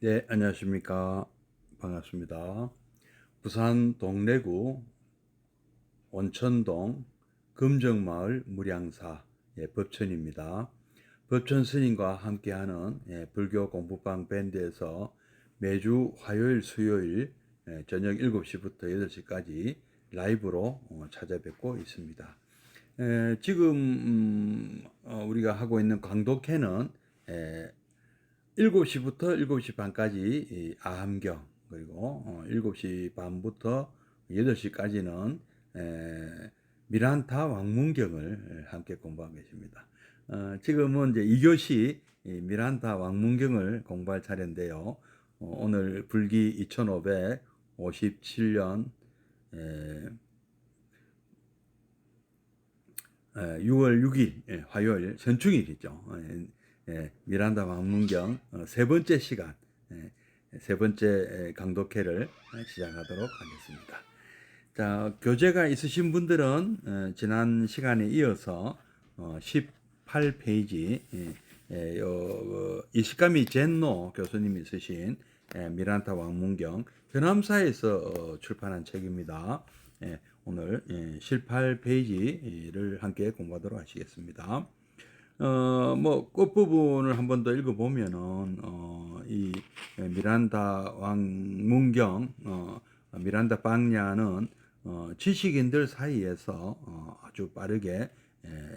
네, 안녕하십니까. 반갑습니다. 부산 동래구 원천동 금정마을 무량사 법천입니다. 법천 스님과 함께하는 불교 공부방 밴드에서 매주 화요일, 수요일 저녁 7시부터 8시까지 라이브로 찾아뵙고 있습니다. 지금 우리가 하고 있는 강독회는 7시부터 7시 반까지 아함경, 그리고 7시 반부터 8시까지는 미란타 왕문경을 함께 공부하고 계십니다. 지금은 이제 2교시 미란타 왕문경을 공부할 차례인데요. 오늘 불기 2557년 6월 6일 화요일 전충일이죠. 미란다 왕문경 세 번째 시간, 세 번째 강독회를 시작하도록 하겠습니다. 자, 교재가 있으신 분들은 지난 시간에 이어서 18페이지 이시카미 젠노 교수님이 쓰신 미란타 왕문경 현암사에서 출판한 책입니다. 오늘 18페이지를 함께 공부하도록 하시겠습니다. 뭐 끝부분을 한 번 더 읽어보면은 이 미란다 왕문경 미란다 방냐는 지식인들 사이에서 아주 빠르게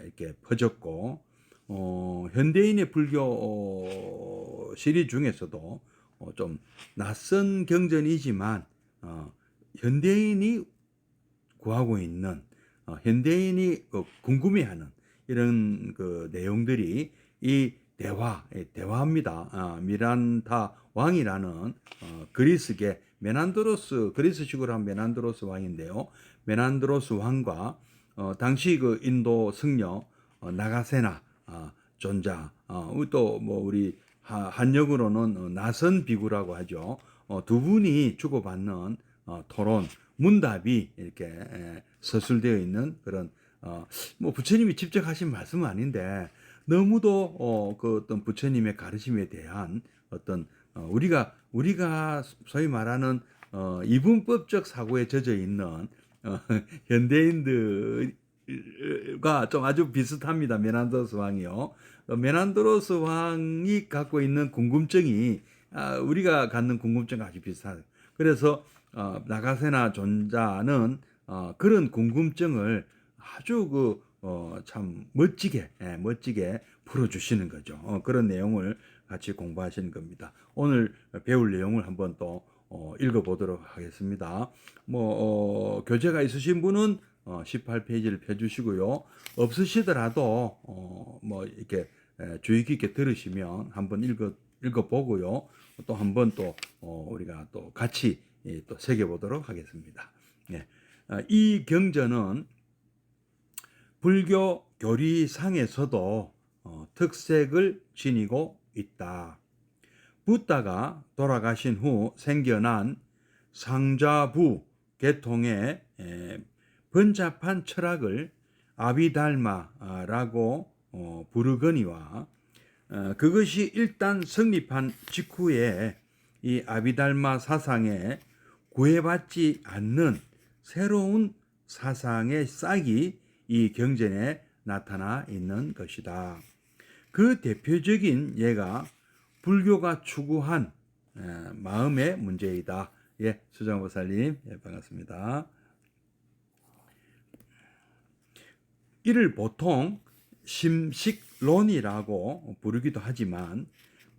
이렇게 퍼졌고 현대인의 불교 시리 중에서도 좀 낯선 경전이지만 현대인이 구하고 있는 현대인이 궁금해하는 이런 그 내용들이 이 대화입니다. 미란타 왕이라는 그리스계 메난드로스 그리스식으로 한 메난드로스 왕인데요. 메난드로스 왕과 당시 그 인도 승려 나가세나 존자 또 뭐 우리 한역으로는 나선 비구라고 하죠. 두 분이 주고받는 토론 문답이 이렇게 서술되어 있는 그런 뭐 부처님이 직접 하신 말씀은 아닌데 너무도 그 어떤 부처님의 가르침에 대한 어떤 우리가 소위 말하는 이분법적 사고에 젖어 있는 현대인들과 좀 아주 비슷합니다. 메난드로스 왕이요. 메난드로스 왕이 갖고 있는 궁금증이 우리가 갖는 궁금증과 아주 비슷하다. 그래서 나가세나 존자는 그런 궁금증을 아주 참 멋지게 풀어주시는 거죠. 그런 내용을 같이 공부하시는 겁니다. 오늘 배울 내용을 한번 또 읽어보도록 하겠습니다. 뭐 교재가 있으신 분은 18페이지를 펴주시고요. 없으시더라도 뭐 이렇게 주의 깊게 들으시면 한번 읽어보고요. 또 한번 또 우리가 또 같이 또 새겨보도록 하겠습니다. 네. 이 경전은 불교 교리상에서도 특색을 지니고 있다. 붓다가 돌아가신 후 생겨난 상좌부 계통의 번잡한 철학을 아비달마라고 부르거니와 그것이 일단 성립한 직후에 이 아비달마 사상에 구애받지 않는 새로운 사상의 싹이 이 경전에 나타나 있는 것이다. 그 대표적인 예가 불교가 추구한 마음의 문제이다. 예, 수정보살님, 예, 반갑습니다. 이를 보통 심식론이라고 부르기도 하지만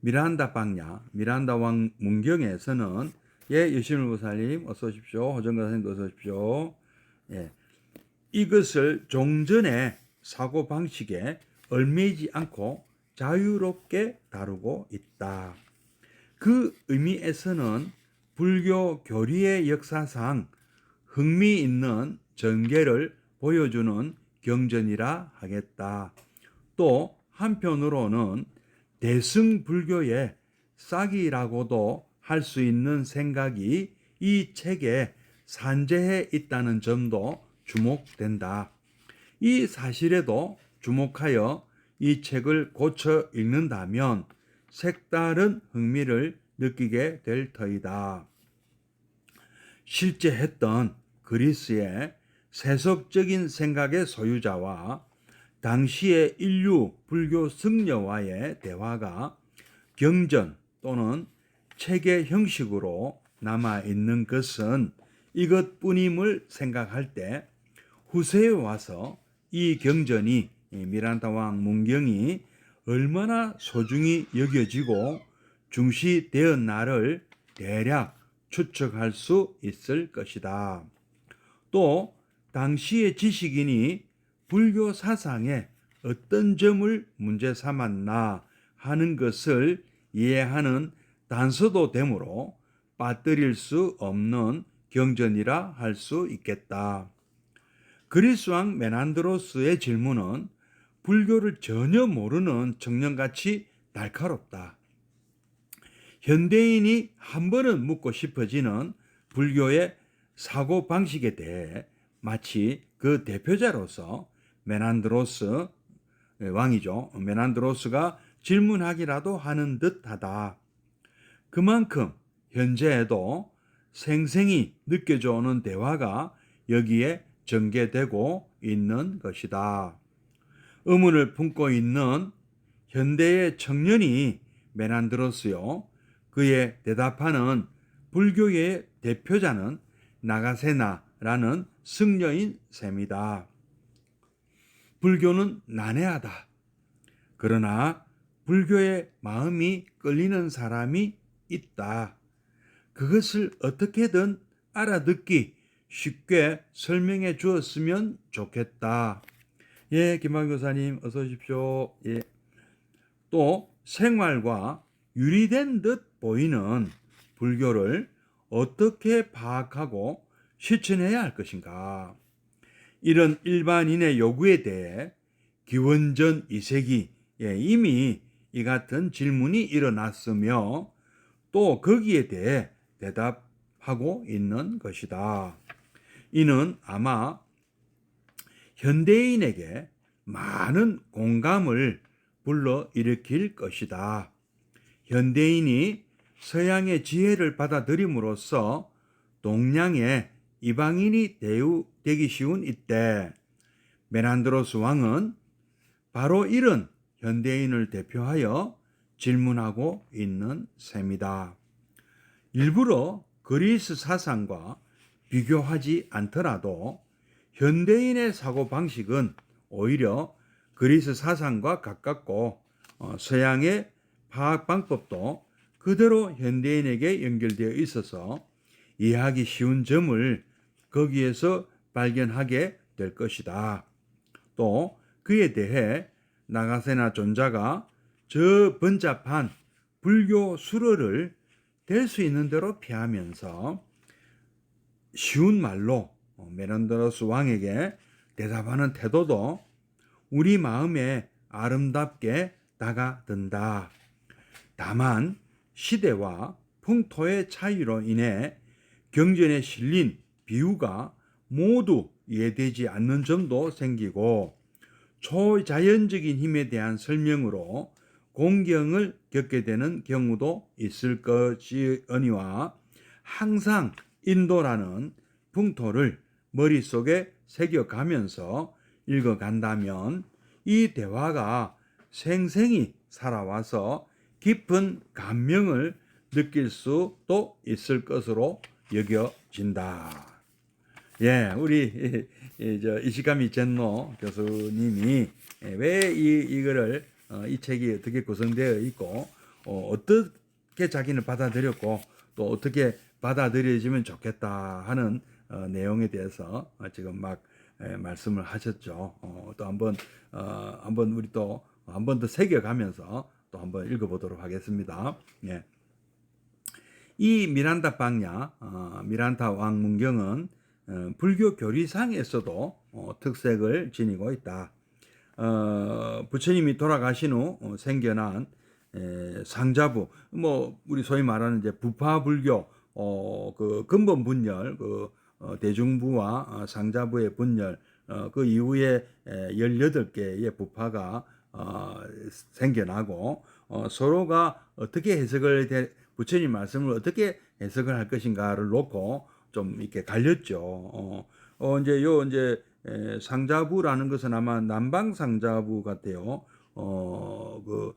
미란다 방냐, 미란다 왕 문경에서는 예, 여시물 보살님 어서 오십시오. 호정가사님도 어서 오십시오. 예, 이것을 종전의 사고 방식에 얽매이지 않고 자유롭게 다루고 있다. 그 의미에서는 불교 교리의 역사상 흥미있는 전개를 보여주는 경전이라 하겠다. 또 한편으로는 대승불교의 싹이라고도 할 수 있는 생각이 이 책에 산재해 있다는 점도 주목된다. 이 사실에도 주목하여 이 책을 고쳐 읽는다면 색다른 흥미를 느끼게 될 터이다. 실제 했던 그리스의 세속적인 생각의 소유자와 당시의 인류 불교 승려와의 대화가 경전 또는 책의 형식으로 남아있는 것은 이것뿐임을 생각할 때 후세에 와서 이 경전이 미란다 왕 문경이 얼마나 소중히 여겨지고 중시되었나를 대략 추측할 수 있을 것이다. 또 당시의 지식인이 불교 사상의 어떤 점을 문제 삼았나 하는 것을 이해하는 단서도 되므로 빠뜨릴 수 없는 경전이라 할 수 있겠다. 그리스 왕 메난드로스의 질문은 불교를 전혀 모르는 청년같이 날카롭다. 현대인이 한 번은 묻고 싶어지는 불교의 사고 방식에 대해 마치 그 대표자로서 메난드로스 왕이죠. 메난드로스가 질문하기라도 하는 듯하다. 그만큼 현재에도 생생히 느껴져 오는 대화가 여기에 전개되고 있는 것이다. 의문을 품고 있는 현대의 청년이 메난드로스요. 그의 대답하는 불교의 대표자는 나가세나라는 승려인 셈이다. 불교는 난해하다. 그러나 불교의 마음이 끌리는 사람이 있다. 그것을 어떻게든 알아듣기 쉽게 설명해 주었으면 좋겠다. 예, 김학규 교사님 어서 오십시오. 예. 또 생활과 유리된 듯 보이는 불교를 어떻게 파악하고 실천해야 할 것인가? 이런 일반인의 요구에 대해 기원전 2세기에 이미 이 같은 질문이 일어났으며 또 거기에 대해 대답하고 있는 것이다. 이는 아마 현대인에게 많은 공감을 불러일으킬 것이다. 현대인이 서양의 지혜를 받아들임으로써 동양의 이방인이 되기 쉬운 이때 메난드로스 왕은 바로 이런 현대인을 대표하여 질문하고 있는 셈이다. 일부러 그리스 사상과 비교하지 않더라도 현대인의 사고방식은 오히려 그리스 사상과 가깝고 서양의 파악 방법도 그대로 현대인에게 연결되어 있어서 이해하기 쉬운 점을 거기에서 발견하게 될 것이다. 또 그에 대해 나가세나 존자가 저 번잡한 불교 수로를 될 수 있는 대로 피하면서 쉬운 말로 메난드로스 왕에게 대답하는 태도도 우리 마음에 아름답게 다가든다. 다만 시대와 풍토의 차이로 인해 경전에 실린 비유가 모두 이해되지 않는 점도 생기고 초자연적인 힘에 대한 설명으로 공경을 겪게 되는 경우도 있을 것이니와 항상 인도라는 풍토를 머릿속에 새겨가면서 읽어간다면 이 대화가 생생히 살아와서 깊은 감명을 느낄 수도 있을 것으로 여겨진다. 예, 우리 이시가미 젠노 교수님이 왜 이거를 이 책이 어떻게 구성되어 있고 어떻게 자기는 받아들였고 또 어떻게 받아들여지면 좋겠다 하는 내용에 대해서 지금 막 말씀을 하셨죠. 또 한번 우리 또 한 번 더 새겨가면서 또 한번 읽어보도록 하겠습니다. 예. 이 미란다 방야, 미란다 왕 문경은 불교 교리상에서도 특색을 지니고 있다. 부처님이 돌아가신 후 생겨난 상자부, 뭐 우리 소위 말하는 이제 부파불교 그 근본 분열, 대중부와 상자부의 분열, 그 이후에 18개의 부파가 생겨나고 서로가 어떻게 해석을 부처님 말씀을 어떻게 해석을 할 것인가를 놓고 좀 이렇게 갈렸죠. 이제 상자부라는 것은 아마 남방 상자부 같아요. 그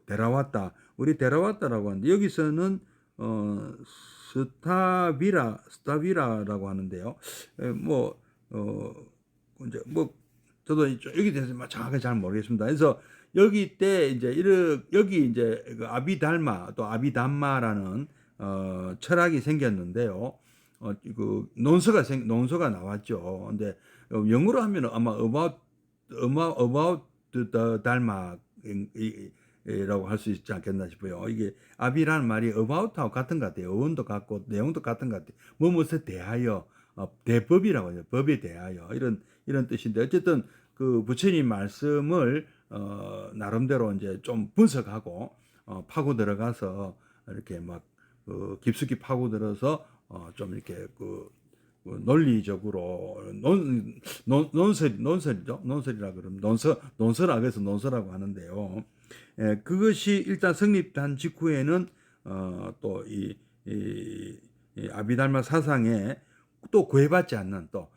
우리 데라왔다라고 하는데 여기서는 스타비라라고 하는데요. 이제 저도 여기 대해서 정확하게 잘 모르겠습니다. 그래서 여기 때 이제 여기 이제 그 아비달마 또 아비담마라는 철학이 생겼는데요. 그 논서가 나왔죠. 근데 영어로 하면 아마 about the dharma라고 할 수 있지 않겠나 싶어요. 이게 아비라는 말이 about하고 같은 것 같아요. 어원도 같고 내용도 같은 것 같아요. 무엇에 대하여 대법이라고 하죠. 법에 대하여 이런 뜻인데 어쨌든 그 부처님 말씀을 나름대로 이제 좀 분석하고 파고 들어가서 이렇게 막 깊숙이 파고 들어서 좀 이렇게 논리적으로 논설이죠. 논설이라 그러면 논설하고 해서 논설하고 하는데요. 그것이 일단 성립한 직후에는 또 이 아비달마 사상에 또 구애받지 않는 또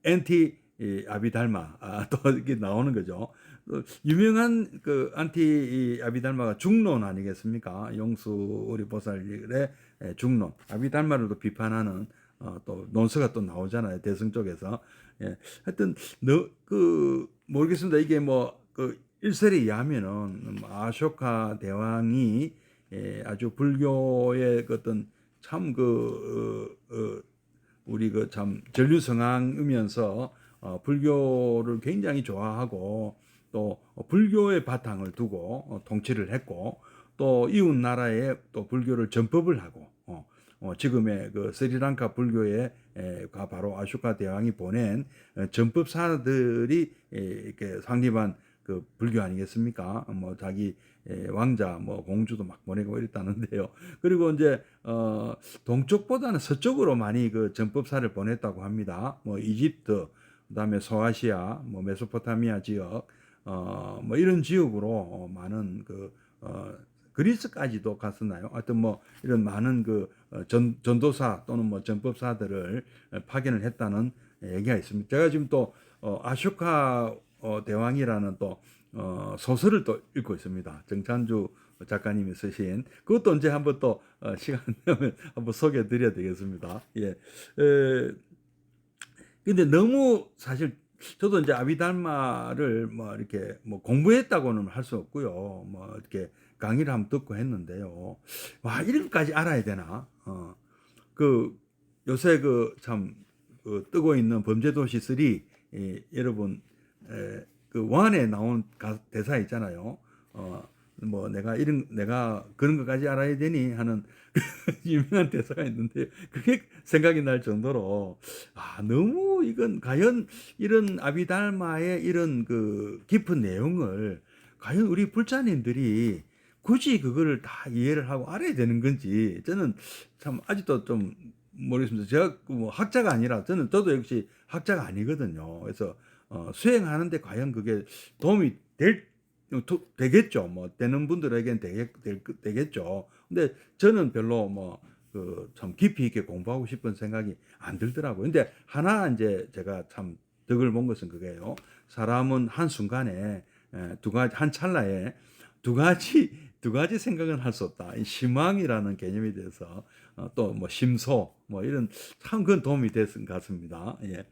엔티 아비달마 또 이렇게 나오는 거죠. 유명한 그 안티 아비달마가 중론 아니겠습니까? 용수 우리 보살의 중론 아비달마를 또 비판하는 또 논서가 또 나오잖아요. 대승 쪽에서. 예. 하여튼 모르겠습니다. 이게 일설에 의하면은 아쇼카 대왕이 아주 불교의 어떤 참 우리 참 전류성황이면서 불교를 굉장히 좋아하고 또 불교의 바탕을 두고 통치를 했고 또 이웃 나라에 또 불교를 전법을 하고 지금의 그 스리랑카 불교에 바로 아쇼카 대왕이 보낸 전법사들이 이렇게 상립한 그 불교 아니겠습니까? 자기 왕자 공주도 막 보내고 이랬다는데요. 그리고 이제 동쪽보다는 서쪽으로 많이 그 전법사를 보냈다고 합니다. 이집트, 그다음에 소아시아, 메소포타미아 지역, 이런 지역으로 많은 그리스까지도 갔었나요? 하여튼 이런 많은 전도사 또는 전법사들을 파견을 했다는 얘기가 있습니다. 제가 지금 또 아쇼카 대왕이라는 또 소설을 또 읽고 있습니다. 정찬주 작가님이 쓰신 그것도 언제 한번 또 시간 되면 한번 소개해 드려야 되겠습니다. 예. 근데 너무 사실 저도 이제 아비달마를 이렇게 공부했다고는 할 수 없고요. 이렇게 강의를 한번 듣고 했는데요. 와, 이런까지 알아야 되나? 요새 참 뜨고 있는 범죄도시 3 여러분 그 원에 나온 대사 있잖아요. 내가 그런 것까지 알아야 되니 하는 유명한 대사가 있는데 그게 생각이 날 정도로 너무 이건 과연 이런 아비달마의 이런 깊은 내용을 과연 우리 불자님들이 굳이 그거를 다 이해를 하고 알아야 되는 건지 저는 참 아직도 좀 모르겠습니다. 제가 학자가 아니라 저도 역시 학자가 아니거든요. 그래서 수행하는데 과연 그게 도움이 되겠죠. 되는 분들에겐 되겠죠. 근데 저는 별로 참 깊이 있게 공부하고 싶은 생각이 안 들더라고요. 근데 하나 이제 제가 참 덕을 본 것은 그게요. 사람은 한 순간에 한 찰나에 두 가지 생각은 할 수 없다. 이 심왕이라는 개념에 대해서 또 심소 이런 참 그건 도움이 됐은 것 같습니다. 예.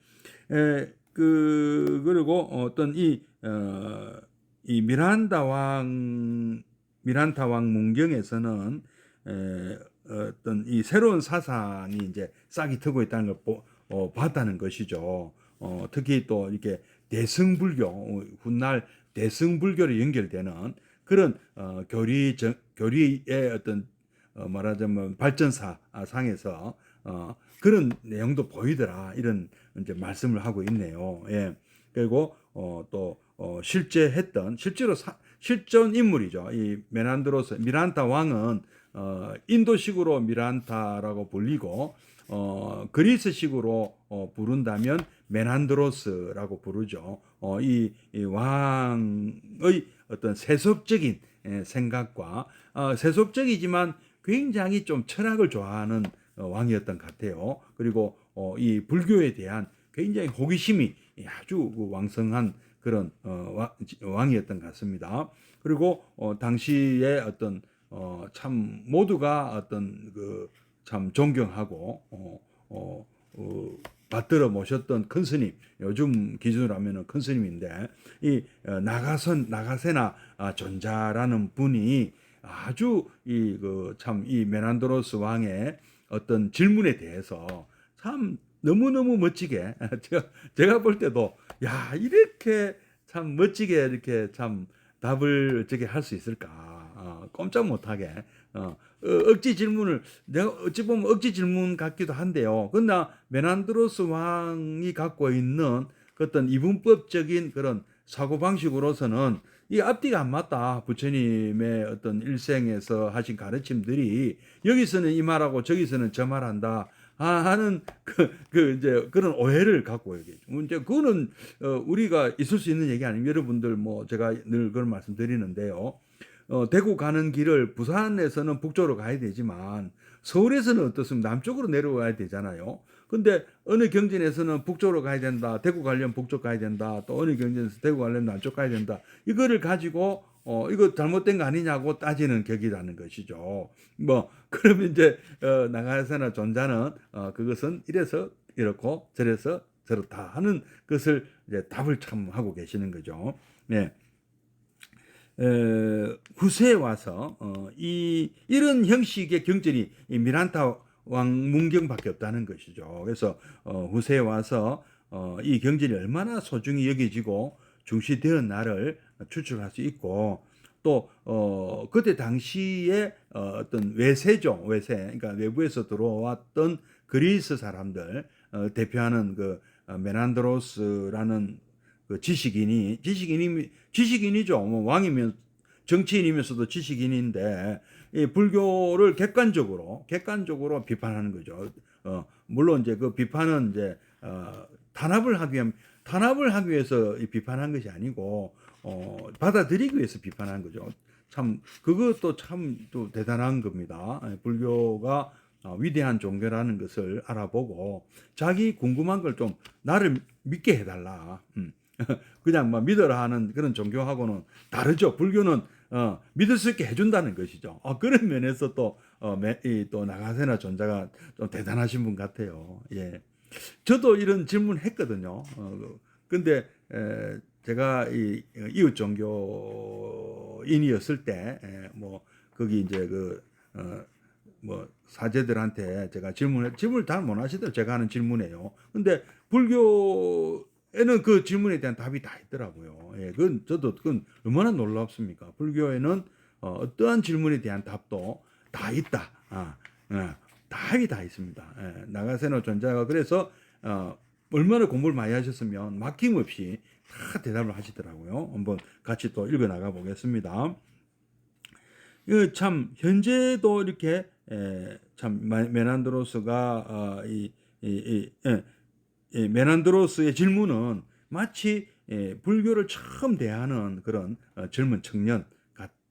그리고 어떤 이 미란타 왕 문경에서는 어떤 이 새로운 사상이 이제 싹이 트고 있다는 걸 봤다는 것이죠. 특히 또 이렇게 대승불교 훗날 대승불교로 연결되는 그런 교리의 어떤 말하자면 발전사 상에서 그런 내용도 보이더라 이런 이제 말씀을 하고 있네요. 예. 그리고 또 실제로 실존 인물이죠. 이 미란타 왕은 인도식으로 미란타라고 불리고 그리스식으로 부른다면 메난드로스라고 부르죠. 이 왕의 어떤 세속적인 생각과 세속적이지만 굉장히 좀 철학을 좋아하는 왕이었던 것 같아요. 그리고 이 불교에 대한 굉장히 호기심이 아주 그 왕성한 그런 왕이었던 것 같습니다. 그리고 당시에 어떤 참 모두가 어떤 그 참 존경하고 받들어 모셨던 큰 스님, 요즘 기준으로 하면은 큰 스님인데, 이 나가세나 존자라는 분이 아주 이 그 참 이 메난드로스 왕의 어떤 질문에 대해서 참 너무너무 멋지게 제가 볼 때도 야, 이렇게 참 멋지게 이렇게 참 답을 어떻게 할 수 있을까? 꼼짝 못하게 억지 질문을 내가 어찌 보면 억지 질문 같기도 한데요. 그러나 메난드로스 왕이 갖고 있는 그 어떤 이분법적인 그런 사고 방식으로서는 이 앞뒤가 안 맞다. 부처님의 어떤 일생에서 하신 가르침들이 여기서는 이 말하고 저기서는 저 말한다. 하는 이제 그런 오해를 갖고 얘기죠. 이제 그거는 우리가 있을 수 있는 얘기 아닙니까? 여러분들 뭐 제가 늘 그런 말씀 드리는데요. 대구 가는 길을 부산에서는 북쪽으로 가야 되지만 서울에서는 어떻습니까? 남쪽으로 내려가야 되잖아요. 근데 어느 경전에서는 북쪽으로 가야 된다. 대구 가려면 북쪽 가야 된다. 또 어느 경전에서 대구 가려면 남쪽 가야 된다. 이거를 가지고 이거 잘못된 거 아니냐고 따지는 격이라는 것이죠. 뭐 그러면 이제 나가사나 존자는 그것은 이래서 이렇고 저래서 저렇다 하는 것을 이제 답을 참 하고 계시는 거죠. 네. 후세에 와서 이런 형식의 경전이 이 미란타 왕 문경밖에 없다는 것이죠. 그래서 후세에 와서 이 경전이 얼마나 소중히 여겨지고 중시되었나를 추측할 수 있고, 또 그때 당시에 어떤 외세종, 그러니까 외부에서 들어왔던 그리스 사람들 대표하는 그 메난드로스라는 그 지식인이죠. 뭐 왕이면 정치인이면서도 지식인인데 이 불교를 객관적으로 비판하는 거죠. 물론 이제 그 비판은 이제 탄압을 하기 위해서 비판한 것이 아니고 받아들이기 위해서 비판한 거죠. 참 그것도 참 또 대단한 겁니다. 불교가 위대한 종교라는 것을 알아보고 자기 궁금한 걸 좀 나를 믿게 해달라. 그냥 막 믿어라 하는 그런 종교하고는 다르죠. 불교는 믿을 수 있게 해준다는 것이죠. 그런 면에서 또 나가세나 존자가 좀 대단하신 분 같아요. 예. 저도 이런 질문 했거든요. 근데 제가 이웃 종교인이었을 때, 뭐 거기 이제 뭐 사제들한테 제가 질문을 잘 못 하시더라고요. 제가 하는 질문이에요. 근데 불교에는 그 질문에 대한 답이 다 있더라고요. 예, 그건 얼마나 놀랍습니까? 불교에는 어떠한 질문에 대한 답도 다 있다. 답이 다 있습니다. 예, 나가세노 존자가 그래서 얼마나 공부를 많이 하셨으면 막힘없이 다 대답을 하시더라고요. 한번 같이 또 읽어 나가 보겠습니다. 참 현재도 이렇게 참 메난드로스가 메난드로스의 질문은 마치 불교를 처음 대하는 그런 젊은 청년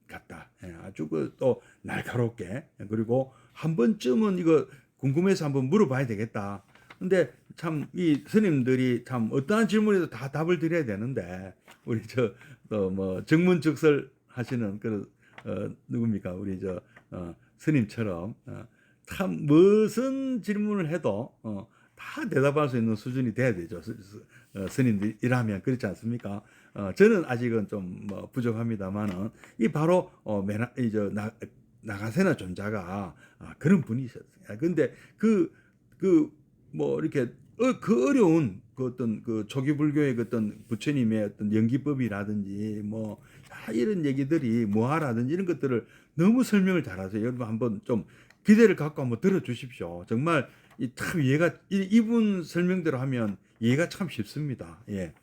같다. 아주 또 날카롭게, 그리고 한 번쯤은 이거 궁금해서 한번 물어봐야 되겠다. 근데 참 이 스님들이 참 어떠한 질문에도 다 답을 드려야 되는데 우리 뭐 정문즉설 하시는 그 누굽니까? 우리 스님처럼 참 무슨 질문을 해도 다 대답할 수 있는 수준이 돼야 되죠. 스님들이라면 그렇지 않습니까? 저는 아직은 좀 뭐 부족합니다만은 이 바로 나가세나 존자가 그런 분이셨어요. 근데 뭐 이렇게 그 어려운 그 어떤 그 초기 불교의 그 어떤 부처님의 어떤 연기법이라든지 뭐 이런 얘기들이 뭐하라든지 이런 것들을 너무 설명을 잘하세요. 여러분 한번 좀 기대를 갖고 한번 들어주십시오. 정말 참 이해가 이분 설명대로 하면 이해가 참 쉽습니다. 예.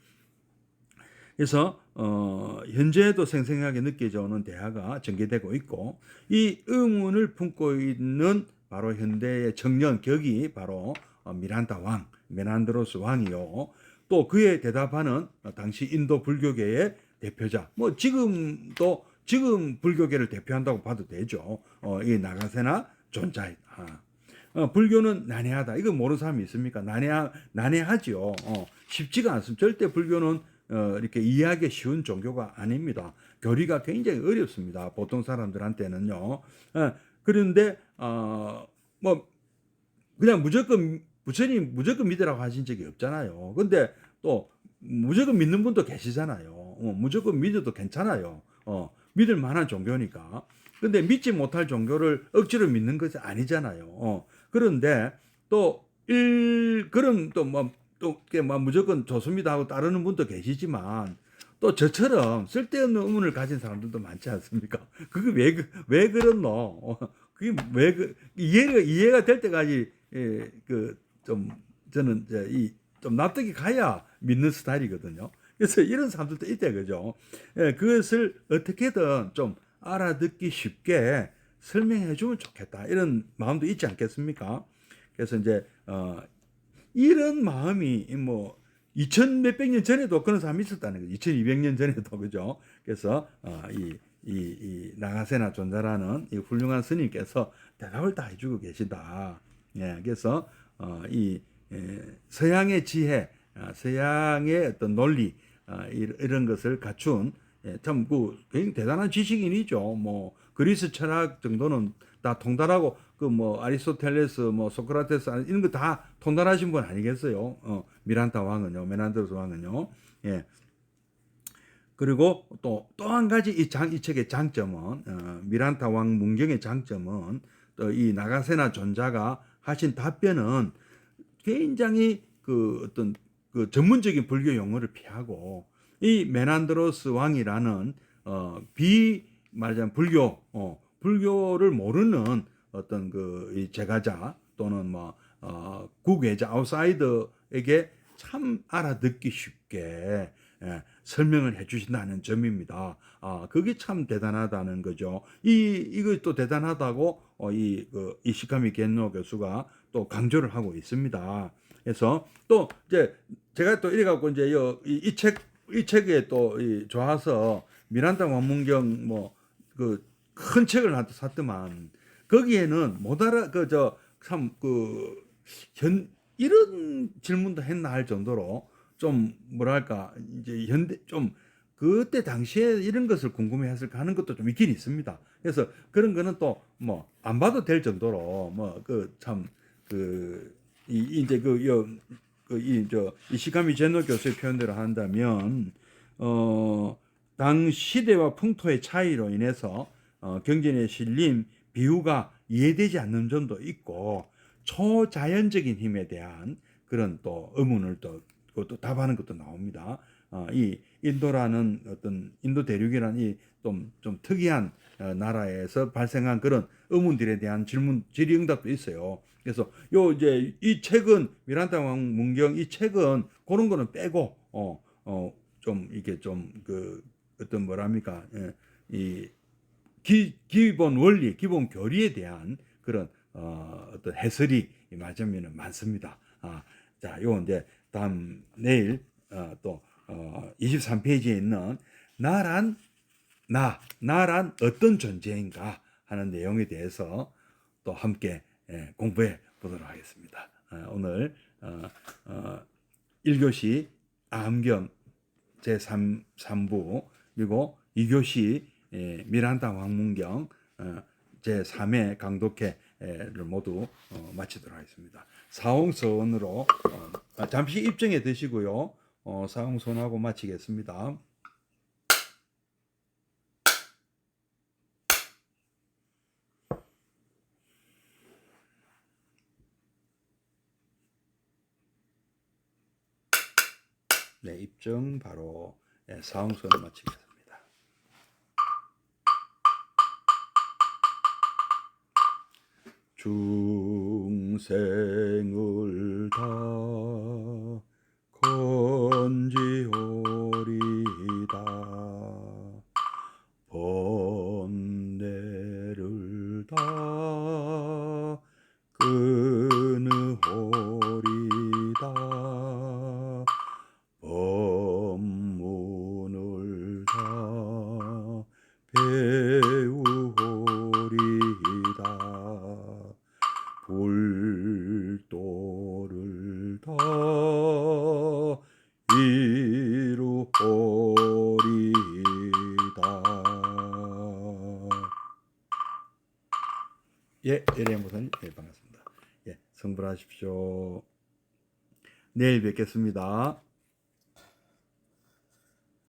그래서 현재도 생생하게 느껴져 오는 대화가 전개되고 있고, 이 의문을 품고 있는 바로 현대의 청년 격이 바로 미란타 왕, 메난드로스 왕이요. 또 그에 대답하는 당시 인도 불교계의 대표자, 뭐 지금도 지금 불교계를 대표한다고 봐도 되죠. 이 나가세나 존자이. 불교는 난해하다. 이거 모르는 사람이 있습니까? 난해하죠. 쉽지가 않습니다. 절대 불교는 이렇게 이해하기 쉬운 종교가 아닙니다. 교리가 굉장히 어렵습니다. 보통 사람들한테는요. 그런데 뭐 그냥 무조건 부처님 무조건 믿으라고 하신 적이 없잖아요. 근데 또 무조건 믿는 분도 계시잖아요. 무조건 믿어도 괜찮아요. 믿을 만한 종교니까. 근데 믿지 못할 종교를 억지로 믿는 것이 아니잖아요. 그런데 또 그럼 또 무조건 좋습니다 하고 따르는 분도 계시지만 또 저처럼 쓸데없는 의문을 가진 사람들도 많지 않습니까? 그게 왜 그렇노? 그게 이해가 될 때까지 좀 저는 이제 좀 납득이 가야 믿는 스타일이거든요. 그래서 이런 사람들도 있대 그죠? 그것을 어떻게든 좀 알아듣기 쉽게 설명해 주면 좋겠다. 이런 마음도 있지 않겠습니까? 그래서 이제 이런 마음이 뭐 2000 몇백 년 전에도 그런 사람이 있었다는 거죠. 2200년 전에도 그죠? 그래서 이 나가세나 존자라는 이 훌륭한 스님께서 대답을 다 해주고 계시다. 예, 그래서 이 서양의 지혜, 서양의 어떤 논리 이런 것을 갖춘 참 굉장히 대단한 지식인이죠. 뭐 그리스 철학 정도는 다 통달하고 그 뭐 아리스토텔레스, 뭐 소크라테스 이런 거 다 통달하신 분 아니겠어요? 미란타 왕은요, 메난드로스 왕은요. 예. 그리고 또 한 가지 이 책의 장점은 미란타 왕 문경의 장점은 또 이 나가세나 존자가 하신 답변은 굉장히 그 어떤 그 전문적인 불교 용어를 피하고 이 메난드로스 왕이라는 말하자면 불교를 모르는 어떤 이 제가자 또는 국외자 아웃사이더에게 참 알아듣기 쉽게 설명을 해주신다는 점입니다. 그게 참 대단하다는 거죠. 이거 또 대단하다고 이시카미 겐노 교수가 또 강조를 하고 있습니다. 그래서 또 이제 제가 또 이래갖고 이제 이 책에 또 좋아서 미란다 왕문경 큰 책을 하나 샀더만 거기에는 못 알아 이런 질문도 했나 할 정도로 좀 뭐랄까 이제 좀 그때 당시에 이런 것을 궁금해했을까 하는 것도 좀 있긴 있습니다. 그래서 그런 거는 또 뭐 안 봐도 될 정도로 이제 이시카미 제노 교수의 표현대로 한다면 당 시대와 풍토의 차이로 인해서 경전에 실린 비유가 이해되지 않는 점도 있고 초자연적인 힘에 대한 그런 또 의문을 또 답하는 것도 나옵니다. 이 인도라는 어떤 인도 대륙이라는 이 좀 특이한 나라에서 발생한 그런 의문들에 대한 질의응답도 있어요. 그래서 이제 이 책은 미란다 왕 문경 이 책은 그런 거는 빼고 좀 이게 좀 어떤 뭐랍니까 이 기본 원리, 기본 교리에 대한 그런 어떤 해설이 맞으면 많습니다. 자, 요 이제 내일 또 23페이지에 있는 나란 어떤 존재인가 하는 내용에 대해서 또 함께 공부해 보도록 하겠습니다. 오늘 1교시 암경 제3부 그리고 2교시 미란다 왕문경 제3회 강독회를 모두 마치도록 하겠습니다. 사홍서원으로 잠시 입정해 드시고요. 사홍서원하고 마치겠습니다. 네, 입정 바로 사홍서원 마치겠습니다. 중생을 다 건지오리다 번뇌를 다 끊으오리다 법문을 다 예, 예리한 목사님, 예, 반갑습니다. 예, 성불하십시오. 내일 뵙겠습니다.